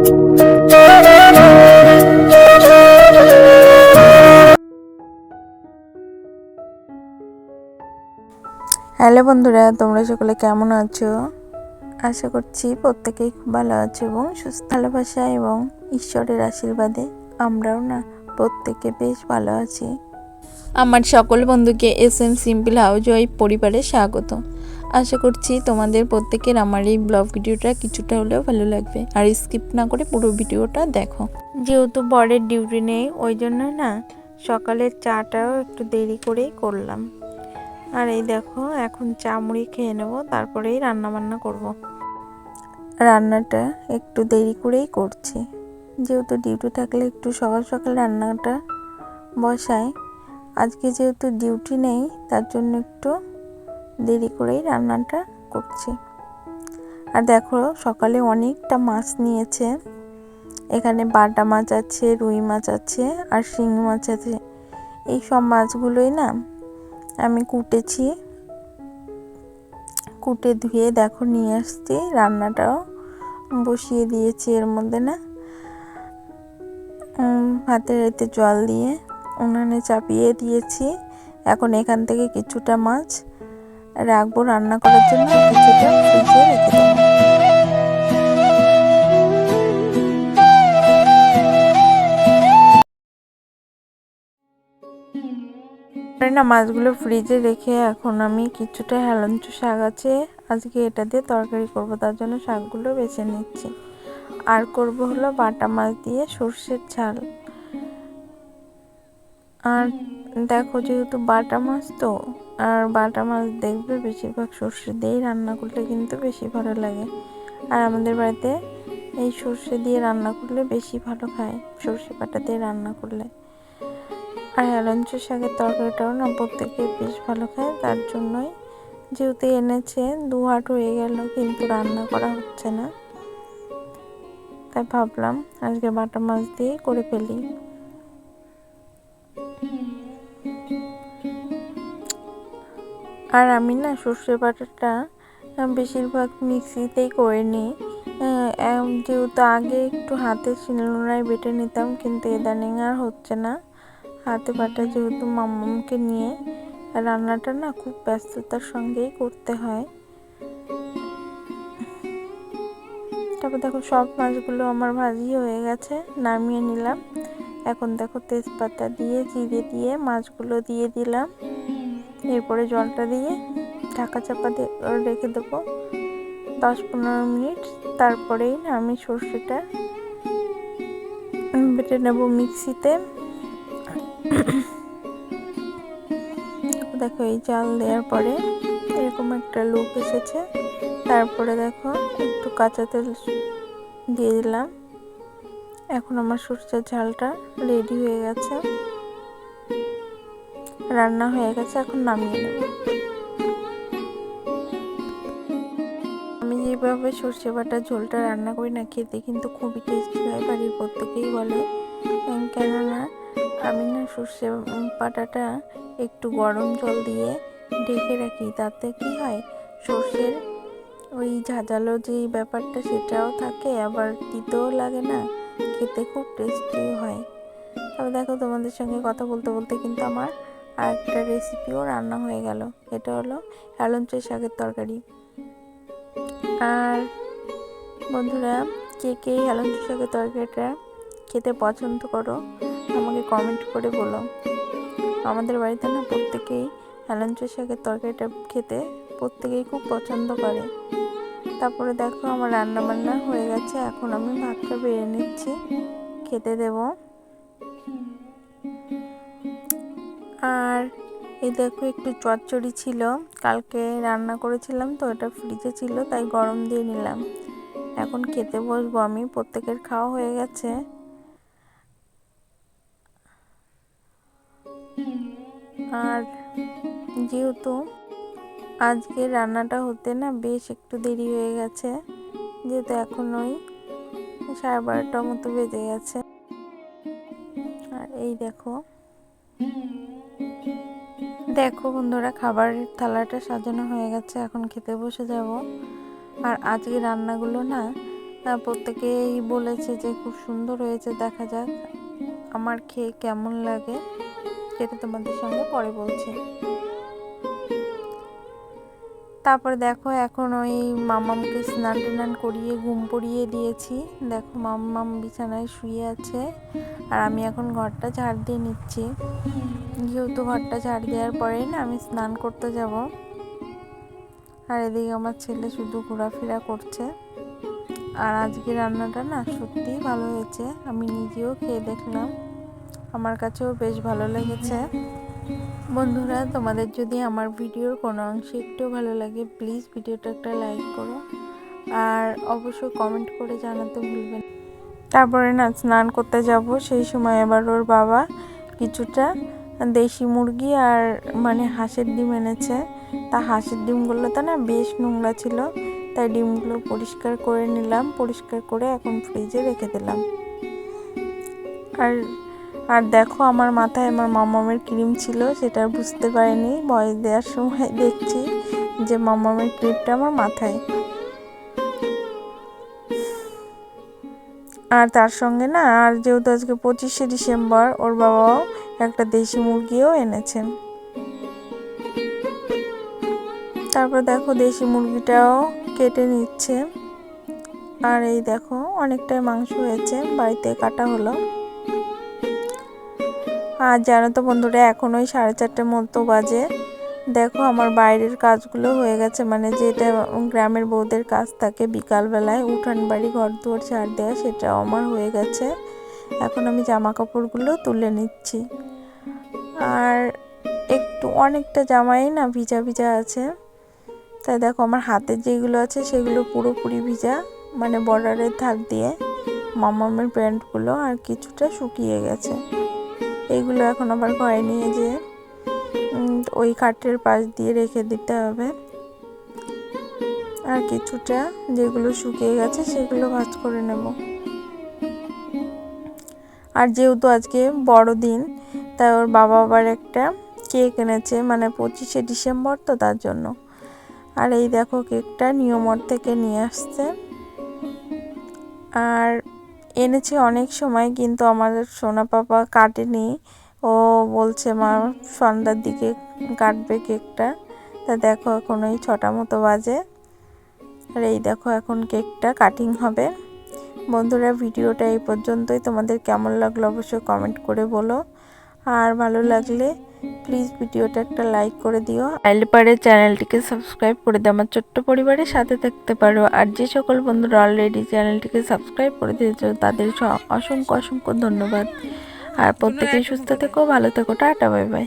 Hello বন্ধুরা, তোমরা সকলে কেমন আছো? আশা করছি প্রত্যেকেই খুব ভালো আছো এবং সুস্থ। ভালোবাসা এবং ঈশ্বরের আশীর্বাদে আমরাও না প্রত্যেকে বেশ ভালো আছি। আমার সকল বন্ধুকে SM সিম্পল হাউসওয়াইফ পরিবারে স্বাগত। আশা করছি তোমাদের প্রত্যেকের আমার এই ব্লগ ভিডিওটা কিছুটা হলেও ভালো লাগবে, আর স্কিপ না করে পুরো ভিডিওটা দেখো। যেহেতু বরের ডিউটি নেই, ওই জন্য না সকালের চাটাও একটু দেরি করেই করলাম। আর এই দেখো, এখন চা মুড়ি খেয়ে নেবো, তারপরেই রান্না বান্না করব। রান্নাটা একটু দেরি করেই করছি, যেহেতু ডিউটি থাকলে একটু সকাল সকাল রান্নাটা বসাই। আজকে যেহেতু ডিউটি নেই, তার জন্য একটু দেরি করেই রান্নাটা করছি। আর দেখো, সকালে অনেকটা মাছ নিয়েছে। এখানে বাটা মাছ আছে, রুই মাছ আছে, আর শিঙি মাছ আছে। এই সব মাছগুলোই না আমি কুটেছি, কুটে ধুয়ে দেখো নিয়ে আসছি। রান্নাটাও বসিয়ে দিয়েছি। এর মধ্যে না হাতে হাতে জল দিয়ে উনানে চাপিয়ে দিয়েছি। এখন এখান থেকে কিছুটা মাছ রাখবো রান্না করার জন্য, কিছুটা ফ্রিজে রেখে দেবো। না মাছগুলো ফ্রিজে রেখে এখন আমি কিছুটা হেলাঞ্চু শাক আছে, আজকে এটা দিয়ে তরকারি করব, তার জন্য শাকগুলো বেছে নিচ্ছি। আর করব হলো বাটা মাছ দিয়ে সর্ষের ঝাল। আর দেখো, যেহেতু বাটা মাছ তো, আর বাটা মাছ দেখবে বেশিরভাগ সর্ষে দিয়েই রান্না করলে কিন্তু বেশি ভালো লাগে। আর আমাদের বাড়িতে এই সর্ষে দিয়ে রান্না করলে বেশি ভালো খায়, সর্ষে বাটা দিয়ে রান্না করলে। আর হেলাঞ্চু শাকের তরকারিটাও না প্রত্যেকে বেশ ভালো খায়, তার জন্যই যেহেতু এনেছে 2 হাট হয়ে গেল, কিন্তু রান্না করা হচ্ছে না, তাই ভাবলাম আজকে বাটা মাছ দিয়েই করে ফেলি। আর আমি না সর্ষে বাটাটা বেশিরভাগ মিক্সিতেই করে নিই। যেহেতু আগে একটু হাতে শিলনোড়ায় বেটে নিতাম, কিন্তু ইদানিং আর হচ্ছে না হাতে বাটা, যেহেতু মাম্মামকে নিয়ে রান্নাটা না খুব ব্যস্ততার সঙ্গেই করতে হয়। তারপর দেখো, সব মাছগুলো আমার ভাজি হয়ে গেছে, নামিয়ে নিলাম। এখন দেখো, তেজপাতা দিয়ে জিরে দিয়ে মাছগুলো দিয়ে দিলাম। এরপরে জলটা দিয়ে ঢাকা চাপা দিয়ে রেখে দেবো 10-15 মিনিট। তারপরেই আমি সর্ষেটা বেটে নেব মিক্সিতে। দেখো, এই জাল দেওয়ার পরে এরকম একটা লুক এসেছে। তারপরে দেখো, একটু কাঁচা তেল দিয়ে দিলাম। এখন আমার সর্ষের ঝালটা রেডি হয়ে গেছে, রান্না হয়ে গেছে। এখন নামিয়ে নেব। আমি যেভাবে সর্ষে বাটা ঝোলটা রান্না করি না, খেতে কিন্তু খুবই টেস্টি হয়, বাড়ির প্রত্যেকেই বলে। কেননা আমি না সর্ষে বাটাটা একটু গরম জল দিয়ে ঢেকে রাখি, তাতে কি হয়, সর্ষের ওই ঝাঁঝালো যে ব্যাপারটা সেটাও থাকে, আবার তিতেও লাগে না, খেতে খুব টেস্টিও হয়। তবে দেখো, তোমাদের সঙ্গে কথা বলতে বলতে কিন্তু আমার আরেকটা রেসিপিও রান্না হয়ে গেল। এটা হলো হেলাঞ্চু শাকের তরকারি। আর বন্ধুরা, কে কে হেলাঞ্চু শাকের তরকারিটা খেতে পছন্দ করো আমাকে কমেন্ট করে বলো। আমাদের বাড়িতে না প্রত্যেকেই হেলাঞ্চু শাকের তরকারিটা খেতে প্রত্যেকেই খুব পছন্দ করে। তারপরে দেখো, আমার রান্না বান্না হয়ে গেছে, এখন আমি ভাতটা বেড়ে নিচ্ছি, খেতে দেব। আর এই দেখো, একটু চচ্চড়ি ছিল, কালকে রান্না করেছিলাম তো, এটা ফ্রিজে ছিল, তাই গরম দিয়ে নিলাম। এখন খেতে বসবো আমি, প্রত্যেকের খাওয়া হয়ে গেছে। আর যেহেতু আজকে রান্নাটা হতে না বেশ একটু দেরি হয়ে গেছে, যেহেতু এখন ওই 12:30 মতো বেজে গেছে। আর এই দেখো দেখো বন্ধুরা, খাবারের থালাটা সাজানো হয়ে গেছে, এখন খেতে বসে যাব। আর আজকে রান্নাগুলো না প্রত্যেকেই বলেছে যে খুব সুন্দর হয়েছে, দেখা যাক আমার খেয়ে কেমন লাগে সেটা তোমাদের সঙ্গে পরে বলছি। তারপরে দেখো এখন ওই মামামকে স্নান টান করিয়ে ঘুম পড়িয়ে দিয়েছি। দেখো মাম্মাম বিছানায় শুয়ে আছে আর আমি এখন ঘরটা ঝাড় দিয়ে নিচ্ছি, যেহেতু ঘরটা ঝাড় দেওয়ার পরেই না আমি স্নান করতে যাব। আর এদিকে আমার ছেলে শুধু ঘোরাফেরা করছে। আর আজকে রান্নাটা না সত্যিই ভালো হয়েছে, আমি নিজেও খেয়ে দেখলাম, আমার কাছেও বেশ ভালো লেগেছে। বন্ধুরা, তোমাদের যদি আমার ভিডিওর কোনো অংশে একটু ভালো লাগে প্লিজ ভিডিওটা একটা লাইক করো আর অবশ্যই কমেন্ট করে জানাতে ভুলবেন। তারপরে না স্নান করতে যাব, সেই সময় এবার ওর বাবা কিছুটা দেশি মুরগি আর মানে হাঁসের ডিম এনেছে। তা হাঁসের ডিমগুলোতে না বেশ নোংরা ছিল, তাই ডিমগুলো পরিষ্কার করে নিলাম, পরিষ্কার করে এখন ফ্রিজে রেখে দিলাম। আর দেখো আমার মাথায় আমার মামামের ক্রিম ছিল, সেটা বুঝতে পারিনি, ভয়েস দেওয়ার সময় দেখছি যে মামামের ক্রিমটা আমার মাথায়। আর তার সঙ্গে না আর যেহেতু আজকে 25শে ডিসেম্বর ওর বাবাও একটা দেশি মুরগিও এনেছেন। তারপর দেখো দেশি মুরগিটাও কেটে নিচ্ছে। আর এই দেখো অনেকটাই মাংস হয়েছে, বাড়িতে কাটা হলো। আর জানো তো বন্ধুরা, এখন ওই 4:30 মতো বাজে। দেখো আমার বাইরের কাজগুলো হয়ে গেছে, মানে যেটা গ্রামের বউদের কাজ থাকে বিকালবেলায় উঠান বাড়ি ঘর দুয়ার ঝাড় দেওয়া, সেটাও আমার হয়ে গেছে। এখন আমি জামা কাপড়গুলো তুলে নিচ্ছি। আর একটু অনেকটা জামাই না ভিজা ভিজা আছে, তাই দেখো আমার হাতে যেগুলো আছে সেগুলো পুরোপুরি ভিজা, মানে বর্ডারের ধার দিয়ে মামামের প্যান্টগুলো, আর কিছুটা শুকিয়ে গেছে। এইগুলো এখন আবার ঘরে নিয়ে যেয়ে ওই কাঠের পাশ দিয়ে রেখে দিতে হবে। আর কিছুটা যেগুলো শুকিয়ে গেছে সেগুলো ভাঁজ করে নেব। আর যেহেতু আজকে বড়দিন, তাই ওর বাবা আবার একটা কেক এনেছে, মানে 25শে ডিসেম্বর তো তার জন্য। আর এই দেখো কেকটা নিয়মর থেকে নিয়ে আসছে, আর এনেছে অনেক সময়, কিন্তু আমাদের সোনা পাপা কাটেনি, ও বলছে মা সন্ধ্যার দিকে কাটবে কেকটা। তা দেখো এখন ওই 6টা মতো বাজে, আর এই দেখো এখন কেকটা কাটিং হবে। বন্ধুরা, ভিডিওটা এই পর্যন্তই, তোমাদের কেমন লাগলো অবশ্যই কমেন্ট করে বলো, আর ভালো লাগলে প্লিজ ভিডিওটা একটা লাইক করে দিও। চাইলে পারে চ্যানেলটিকে সাবস্ক্রাইব করে দিও, আমার ছোট্ট পরিবারের সাথে থাকতে পারো। আর যে সকল বন্ধুরা অলরেডি চ্যানেলটিকে সাবস্ক্রাইব করে দিয়েছো তাদের অসংখ্য অসংখ্য ধন্যবাদ। আর প্রত্যেকেই সুস্থ থেকো, ভালো থেকো, টাটা, বাই বাই।